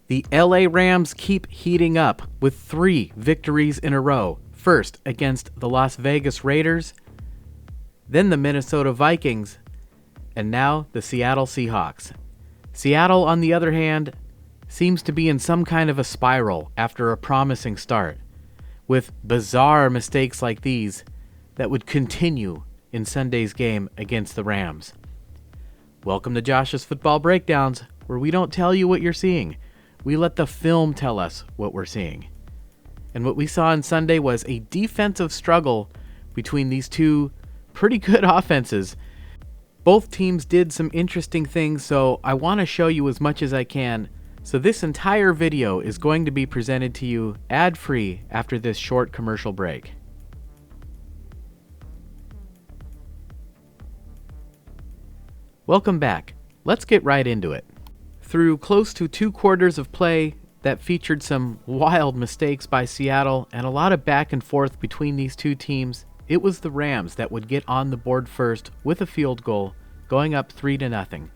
The LA Rams keep heating up with 3 victories in a row. First against the Las Vegas Raiders, then the Minnesota Vikings, and now the Seattle Seahawks. Seattle, on the other hand, seems to be in some kind of a spiral after a promising start, with bizarre mistakes like these that would continue in Sunday's game against the Rams. Welcome to Josh's Football Breakdowns, where we don't tell you what you're seeing. We let the film tell us what we're seeing. And what we saw on Sunday was a defensive struggle between these two pretty good offenses. Both teams did some interesting things, so I want to show you as much as I can. So this entire video is going to be presented to you ad-free after this short commercial break. Welcome back. Let's get right into it. Through close to 2 quarters of play that featured some wild mistakes by Seattle and a lot of back and forth between these two teams, it was the Rams that would get on the board first with a field goal, going up 3-0.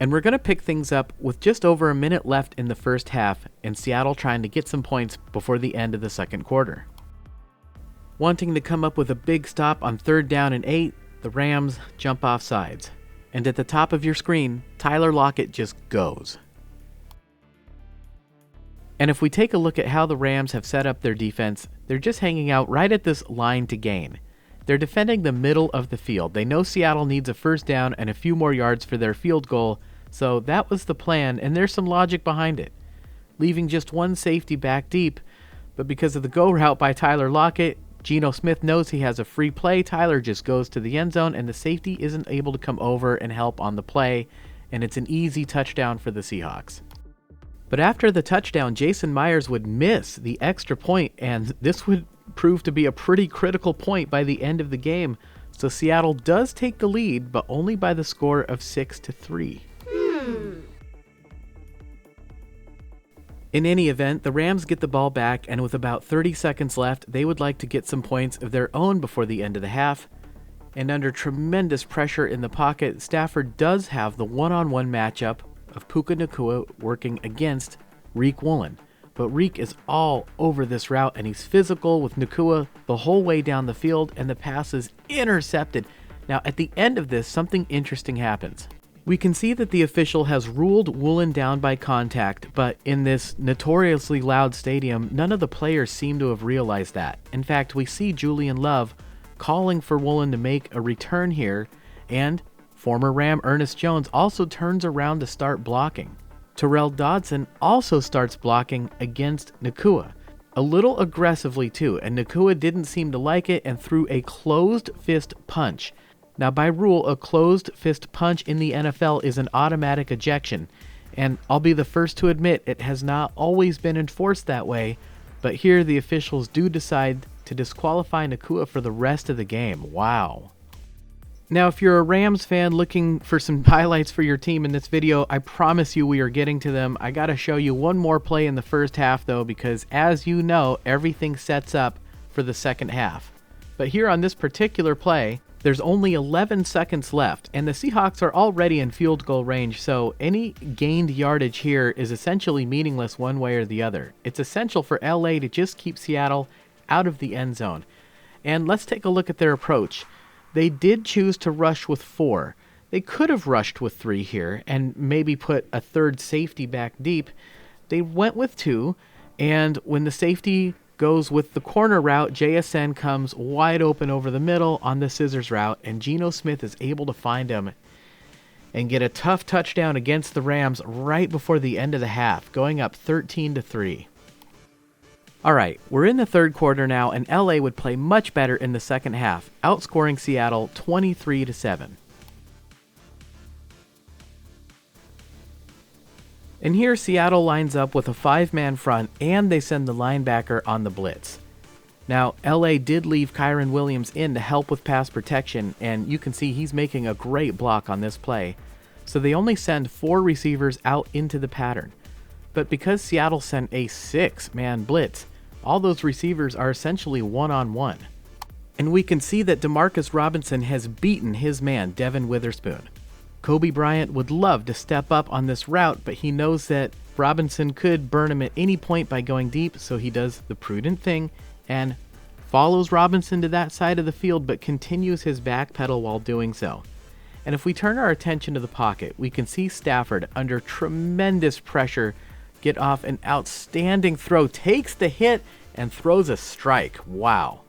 And we're going to pick things up with just over a minute left in the first half and Seattle trying to get some points before the end of the second quarter. Wanting to come up with a big stop on 3rd down and 8, the Rams jump off sides. And at the top of your screen, Tyler Lockett just goes. And if we take a look at how the Rams have set up their defense, they're just hanging out right at this line to gain. They're defending the middle of the field. They know Seattle needs a first down and a few more yards for their field goal, so that was the plan, and there's some logic behind it. Leaving just one safety back deep, but because of the go route by Tyler Lockett, Geno Smith knows he has a free play. Tyler just goes to the end zone, and the safety isn't able to come over and help on the play, and it's an easy touchdown for the Seahawks. But after the touchdown, Jason Myers would miss the extra point, and this would prove to be a pretty critical point by the end of the game. So Seattle does take the lead, but only by the score of 6-3. In any event, the Rams get the ball back, and with about 30 seconds left, they would like to get some points of their own before the end of the half. And under tremendous pressure in the pocket, Stafford does have the one-on-one matchup of Puka Nacua working against Reek Woolen. But Reek is all over this route, and he's physical with Nacua the whole way down the field, and the pass is intercepted. Now, at the end of this, something interesting happens. We can see that the official has ruled Woolen down by contact, but in this notoriously loud stadium, none of the players seem to have realized that. In fact, we see Julian Love calling for Woolen to make a return here, and former Ram Ernest Jones also turns around to start blocking. Terrell Dodson also starts blocking against Nacua, a little aggressively too, and Nacua didn't seem to like it and threw a closed fist punch. Now, by rule, a closed fist punch in the NFL is an automatic ejection, and I'll be the first to admit it has not always been enforced that way, but here the officials do decide to disqualify Nacua for the rest of the game. Wow. Now, if you're a Rams fan looking for some highlights for your team in this video, I promise you we are getting to them. I gotta show you one more play in the first half though, because as you know, everything sets up for the second half. But here on this particular play, there's only 11 seconds left, and the Seahawks are already in field goal range, so any gained yardage here is essentially meaningless one way or the other. It's essential for LA to just keep Seattle out of the end zone. And let's take a look at their approach. They did choose to rush with 4. They could have rushed with 3 here and maybe put a third safety back deep. They went with 2, and when the safety goes with the corner route, JSN comes wide open over the middle on the scissors route, and Geno Smith is able to find him and get a tough touchdown against the Rams right before the end of the half, going up 13-3. All right, we're in the third quarter now, and LA would play much better in the second half, outscoring Seattle 23-7. And here Seattle lines up with a 5-man front, and they send the linebacker on the blitz. Now, LA did leave Kyren Williams in to help with pass protection, and you can see he's making a great block on this play. So they only send 4 receivers out into the pattern. But because Seattle sent a 6-man blitz, all those receivers are essentially one-on-one. And we can see that Demarcus Robinson has beaten his man, Devin Witherspoon. Kobe Bryant would love to step up on this route, but he knows that Robinson could burn him at any point by going deep, so he does the prudent thing and follows Robinson to that side of the field, but continues his backpedal while doing so. And if we turn our attention to the pocket, we can see Stafford, under tremendous pressure, get off an outstanding throw, takes the hit, and throws a strike. Wow.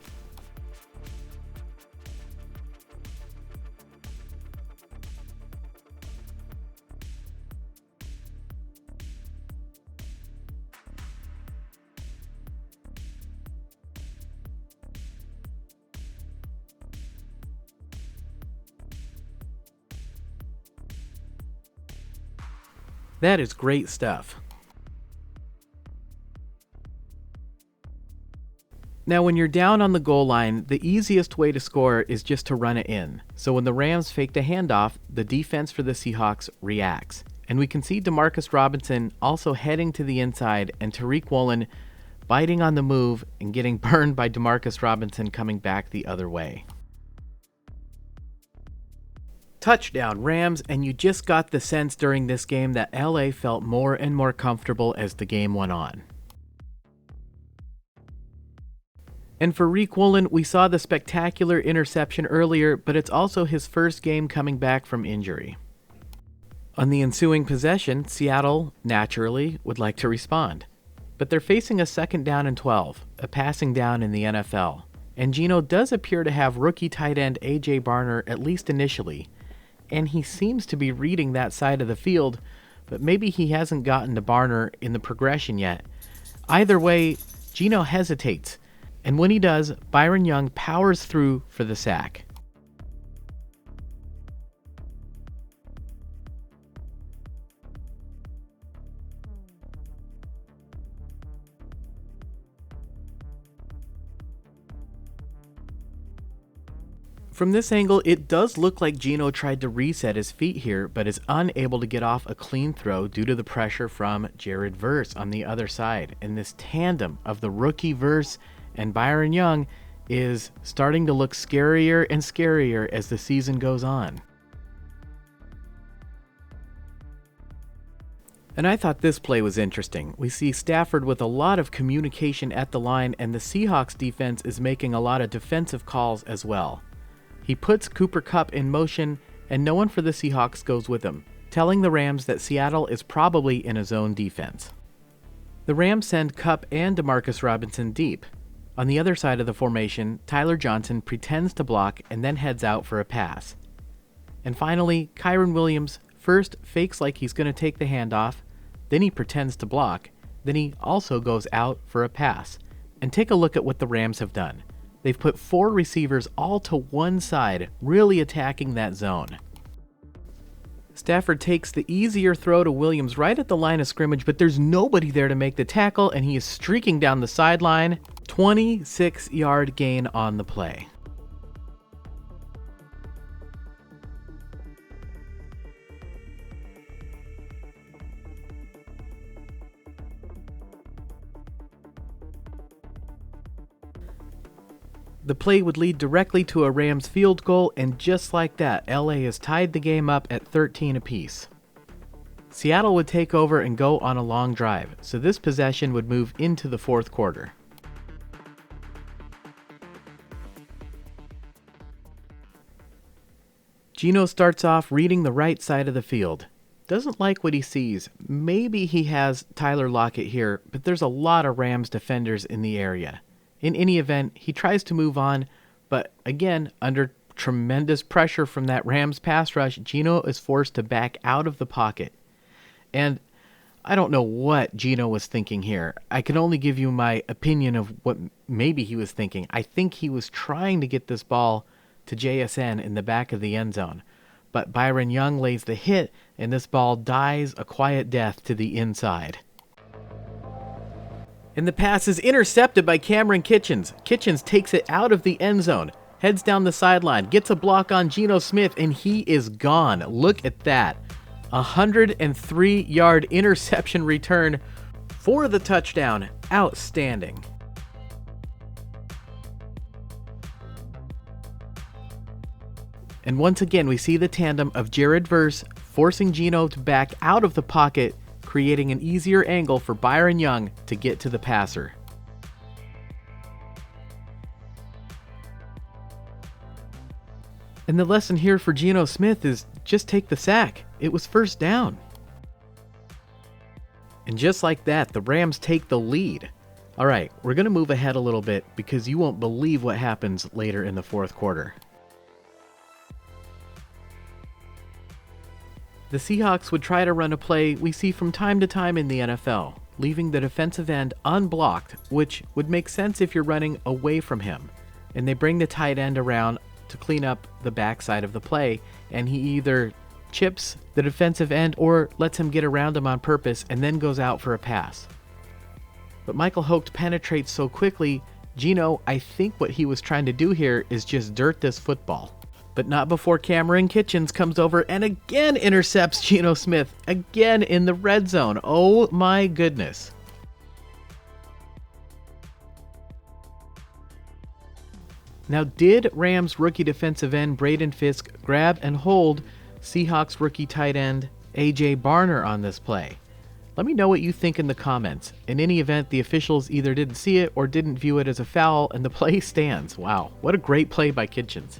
That is great stuff. Now, when you're down on the goal line, the easiest way to score is just to run it in. So when the Rams faked a handoff, the defense for the Seahawks reacts. And we can see Demarcus Robinson also heading to the inside, and Tariq Woolen biting on the move and getting burned by Demarcus Robinson coming back the other way. Touchdown Rams, and you just got the sense during this game that LA felt more and more comfortable as the game went on. And for Tariq Woolen, we saw the spectacular interception earlier, but it's also his first game coming back from injury. On the ensuing possession, Seattle, naturally, would like to respond. But they're facing a 2nd down and 12, a passing down in the NFL. And Geno does appear to have rookie tight end A.J. Barner, at least initially. And he seems to be reading that side of the field, but maybe he hasn't gotten to Barner in the progression yet. Either way, Geno hesitates, and when he does, Byron Young powers through for the sack. From this angle, it does look like Geno tried to reset his feet here, but is unable to get off a clean throw due to the pressure from Jared Verse on the other side. And this tandem of the rookie Verse and Byron Young is starting to look scarier and scarier as the season goes on. And I thought this play was interesting. We see Stafford with a lot of communication at the line, and the Seahawks defense is making a lot of defensive calls as well. He puts Cooper Kupp in motion, and no one for the Seahawks goes with him, telling the Rams that Seattle is probably in a zone defense. The Rams send Kupp and Demarcus Robinson deep. On the other side of the formation, Tyler Johnson pretends to block and then heads out for a pass. And finally, Kyren Williams first fakes like he's going to take the handoff, then he pretends to block, then he also goes out for a pass. And take a look at what the Rams have done. They've put 4 receivers all to one side, really attacking that zone. Stafford takes the easier throw to Williams right at the line of scrimmage, but there's nobody there to make the tackle, and he is streaking down the sideline. 26-yard gain on the play. The play would lead directly to a Rams field goal, and just like that, LA has tied the game up at 13 apiece. Seattle would take over and go on a long drive, so this possession would move into the fourth quarter. Geno starts off reading the right side of the field. Doesn't like what he sees. Maybe he has Tyler Lockett here, but there's a lot of Rams defenders in the area. In any event, he tries to move on, but again, under tremendous pressure from that Rams pass rush, Geno is forced to back out of the pocket. And I don't know what Geno was thinking here. I can only give you my opinion of what maybe he was thinking. I think he was trying to get this ball to JSN in the back of the end zone. But Byron Young lays the hit, and this ball dies a quiet death to the inside. And the pass is intercepted by Cameron Kitchens. Kitchens takes it out of the end zone, heads down the sideline, gets a block on Geno Smith, and he is gone. Look at that. 103-yard interception return for the touchdown. Outstanding. And once again, we see the tandem of Jared Verse forcing Geno to back out of the pocket, creating an easier angle for Byron Young to get to the passer. And the lesson here for Geno Smith is just take the sack. It was first down. And just like that, the Rams take the lead. All right, we're going to move ahead a little bit because you won't believe what happens later in the fourth quarter. The Seahawks would try to run a play we see from time to time in the NFL, leaving the defensive end unblocked, which would make sense if you're running away from him. And they bring the tight end around to clean up the backside of the play, and he either chips the defensive end or lets him get around him on purpose and then goes out for a pass. But Michael Holt penetrates so quickly, Geno, I think what he was trying to do here is just dirt this football. But not before Cameron Kitchens comes over and again intercepts Geno Smith, again in the red zone. Oh my goodness. Now, did Rams rookie defensive end Braden Fisk grab and hold Seahawks rookie tight end A.J. Barner on this play? Let me know what you think in the comments. In any event, the officials either didn't see it or didn't view it as a foul, and the play stands. Wow, what a great play by Kitchens.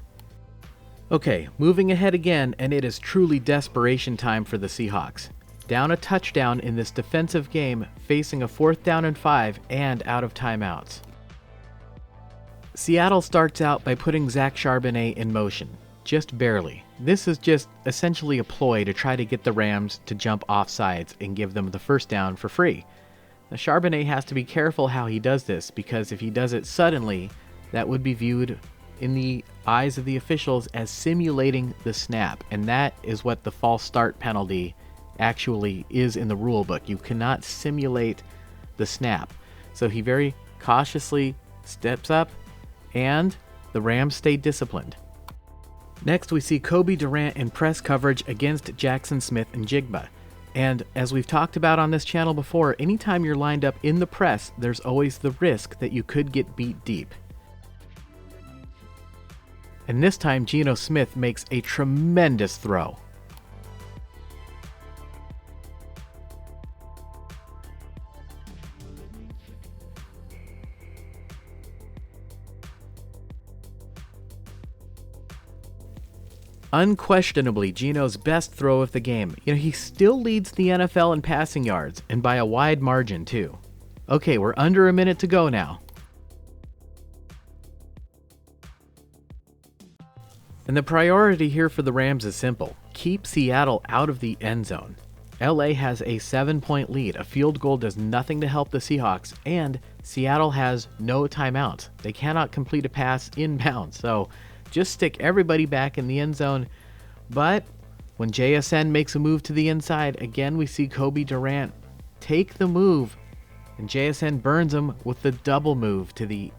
Okay, moving ahead again, and it is truly desperation time for the Seahawks. Down a touchdown in this defensive game, facing a 4th down and 5 and out of timeouts. Seattle starts out by putting Zach Charbonnet in motion, just barely. This is just essentially a ploy to try to get the Rams to jump off sides and give them the first down for free. Now, Charbonnet has to be careful how he does this, because if he does it suddenly, that would be viewed in the eyes of the officials as simulating the snap, and that is what the false start penalty actually is in the rule book. You cannot simulate the snap. So he very cautiously steps up, and the Rams stay disciplined. Next, we see Kobe Durant in press coverage against Jackson Smith and Jigba. And as we've talked about on this channel before, anytime you're lined up in the press, there's always the risk that you could get beat deep. And this time, Geno Smith makes a tremendous throw. Unquestionably, Geno's best throw of the game. He still leads the NFL in passing yards, and by a wide margin too. Okay, we're under a minute to go now. And the priority here for the Rams is simple. Keep Seattle out of the end zone. LA has a 7-point lead. A field goal does nothing to help the Seahawks, and Seattle has no timeouts. They cannot complete a pass inbounds, so just stick everybody back in the end zone. But when JSN makes a move to the inside, again we see Kobe Durant take the move, and JSN burns him with the double move to the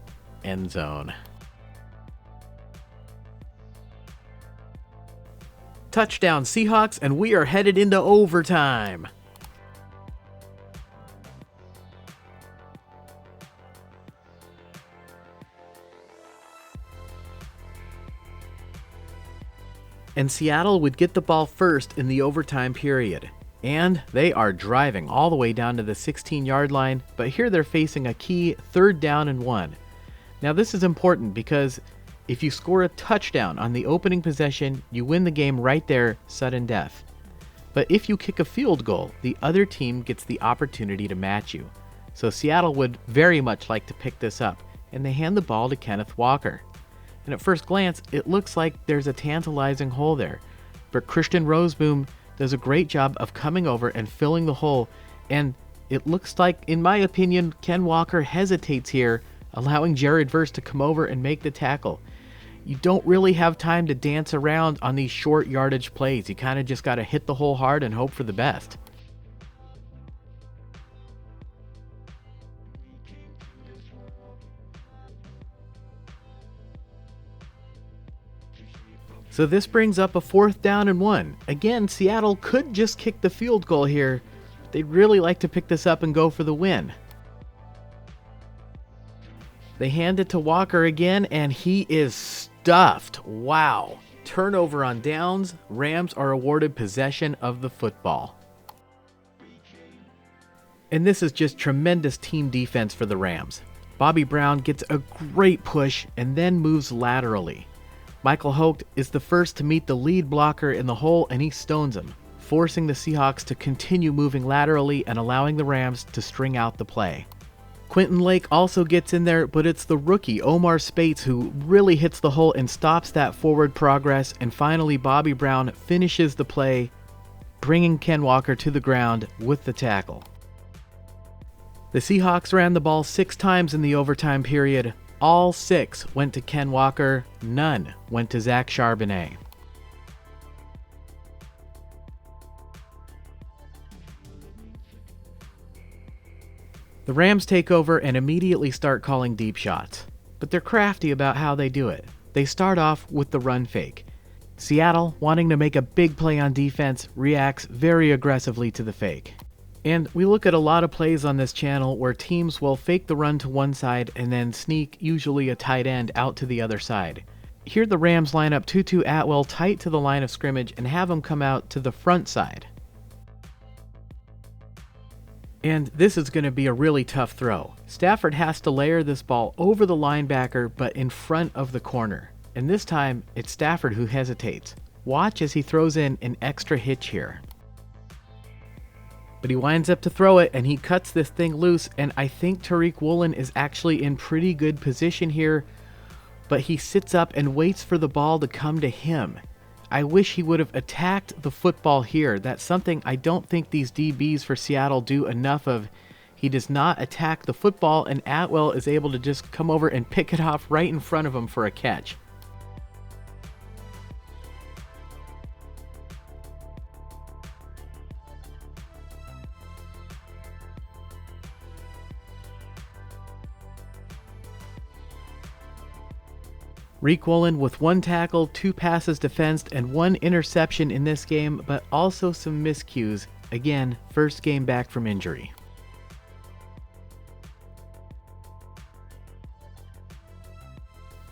end zone. Touchdown Seahawks, and we are headed into overtime. And Seattle would get the ball first in the overtime period. And they are driving all the way down to the 16-yard line, but here they're facing a key 3rd down and 1. Now this is important because if you score a touchdown on the opening possession, you win the game right there, sudden death. But if you kick a field goal, the other team gets the opportunity to match you. So Seattle would very much like to pick this up, and they hand the ball to Kenneth Walker. And at first glance, it looks like there's a tantalizing hole there. But Christian Roseboom does a great job of coming over and filling the hole, and it looks like, in my opinion, Ken Walker hesitates here, allowing Jared Verse to come over and make the tackle. You don't really have time to dance around on these short yardage plays. You kind of just got to hit the hole hard and hope for the best. So this brings up a 4th down and 1. Again, Seattle could just kick the field goal here. They'd really like to pick this up and go for the win. They hand it to Walker again, and he is stuffed. Wow. Turnover on downs. Rams are awarded possession of the football. And this is just tremendous team defense for the Rams. Bobby Brown gets a great push and then moves laterally. Michael Holt is the first to meet the lead blocker in the hole, and he stones him, forcing the Seahawks to continue moving laterally and allowing the Rams to string out the play. Quentin Lake also gets in there, but it's the rookie Omar Spates who really hits the hole and stops that forward progress, and finally Bobby Brown finishes the play, bringing Ken Walker to the ground with the tackle. The Seahawks ran the ball 6 times in the overtime period. All 6 went to Ken Walker, none went to Zach Charbonnet. The Rams take over and immediately start calling deep shots, but they're crafty about how they do it. They start off with the run fake. Seattle, wanting to make a big play on defense, reacts very aggressively to the fake. And we look at a lot of plays on this channel where teams will fake the run to one side and then sneak usually a tight end out to the other side. Here the Rams line up Tutu Atwell tight to the line of scrimmage and have him come out to the front side. And this is going to be a really tough throw. Stafford has to layer this ball over the linebacker but in front of the corner. And this time it's Stafford who hesitates. Watch as he throws in an extra hitch here. But he winds up to throw it and he cuts this thing loose, and I think Tariq Woolen is actually in pretty good position here, but he sits up and waits for the ball to come to him. I wish he would have attacked the football here. That's something I don't think these DBs for Seattle do enough of. He does not attack the football, and Atwell is able to just come over and pick it off right in front of him for a catch. Tariq Woolen with 1 tackle, 2 passes defensed, and 1 interception in this game, but also some miscues. Again, first game back from injury.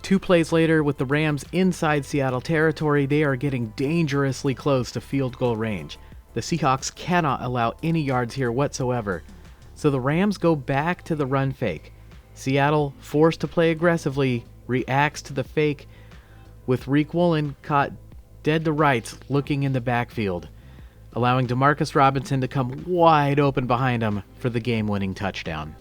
Two plays later, with the Rams inside Seattle territory, they are getting dangerously close to field goal range. The Seahawks cannot allow any yards here whatsoever, so the Rams go back to the run fake. Seattle, forced to play aggressively, reacts to the fake, with Tariq Woolen caught dead to rights looking in the backfield, allowing Demarcus Robinson to come wide open behind him for the game-winning touchdown.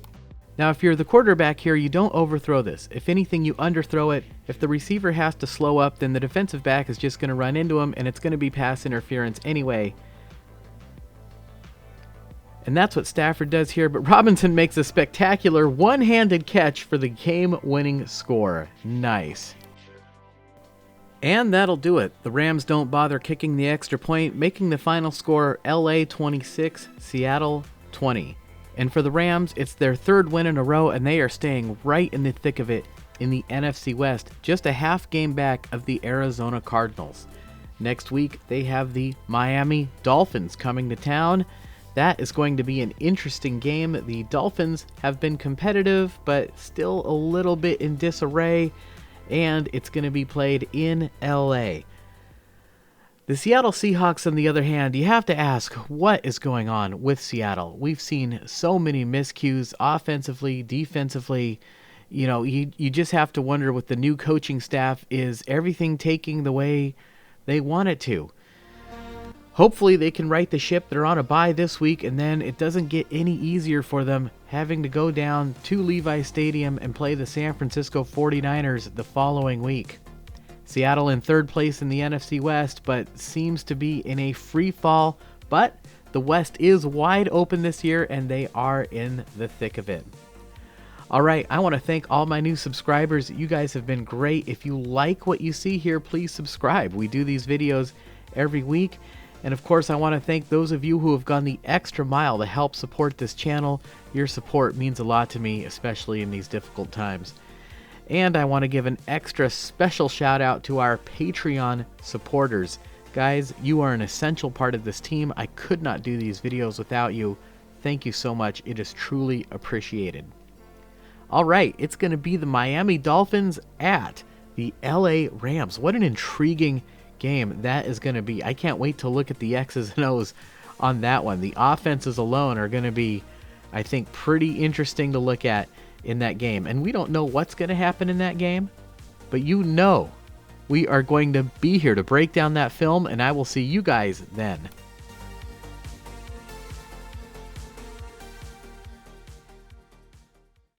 Now, if you're the quarterback here, you don't overthrow this. If anything, you underthrow it. If the receiver has to slow up, then the defensive back is just going to run into him, and it's going to be pass interference anyway. And that's what Stafford does here, but Robinson makes a spectacular one-handed catch for the game-winning score. Nice. And that'll do it. The Rams don't bother kicking the extra point, making the final score LA 26, Seattle 20. And for the Rams, it's their 3rd win in a row, and they are staying right in the thick of it in the NFC West, just a half game back of the Arizona Cardinals. Next week, they have the Miami Dolphins coming to town. That is going to be an interesting game. The Dolphins have been competitive, but still a little bit in disarray, and it's going to be played in LA. The Seattle Seahawks, on the other hand, you have to ask, what is going on with Seattle? We've seen so many miscues offensively, defensively. You know, you just have to wonder with the new coaching staff, is everything taking the way they want it to? Hopefully they can right the ship. They're on a bye this week, and then it doesn't get any easier for them having to go down to Levi Stadium and play the San Francisco 49ers the following week. Seattle in 3rd place in the NFC West, but seems to be in a free fall. But the West is wide open this year, and they are in the thick of it. All right, I want to thank all my new subscribers. You guys have been great. If you like what you see here, please subscribe. We do these videos every week. And of course, I want to thank those of you who have gone the extra mile to help support this channel. Your support means a lot to me, especially in these difficult times. And I want to give an extra special shout out to our Patreon supporters. Guys, you are an essential part of this team. I could not do these videos without you. Thank you so much. It is truly appreciated. All right, it's going to be the Miami Dolphins at the LA Rams. What an intriguing game. That is going to be, I can't wait to look at the X's and O's on that one. The offenses alone are going to be, I think, pretty interesting to look at in that game. And we don't know what's going to happen in that game, but you know we are going to be here to break down that film, and I will see you guys then.